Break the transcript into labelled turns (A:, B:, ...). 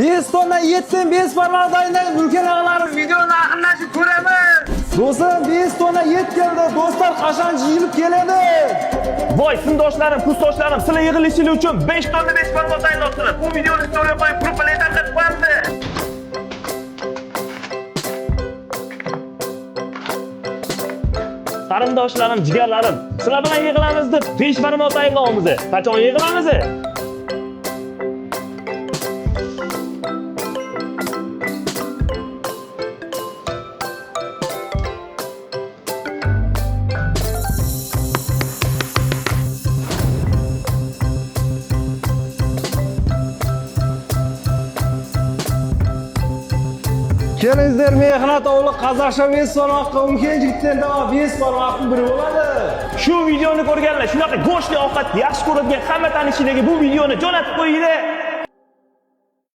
A: 5 tonna etdan 5 barmoq tayinlaydi. Ulkan og'alarim videoni yaqinlashib ko'raman. Do'stim 5 tonna et keldi. Do'stlar qachon yeyilib keladi?
B: Voy, sindoshlarim, kursdoshlarim, sizlar yig'ilishingiz uchun 5 tonna 5 barmoq tayinlabsizlar. Bu videoni story qo'yib, gruppaga tarqatib qo'yamiz. Qarindoshlarim, jigarlarim, sizlar bilan yig'ilamiz deb 5 barmoq tayinlaymiz. Qachon yig'ilamiz?
A: Kelingizlar mehnat ovli Qozog'iston 5 barmoqqa ulkan yigitdan davo 5 barmoqning biri bo'ladi.
B: Shu videoni ko'rganlar, shunaqa go'shtli ovqat yaxshi ko'radigan hamma tanishingizdagi bu videoni jo'natib qo'yinglar.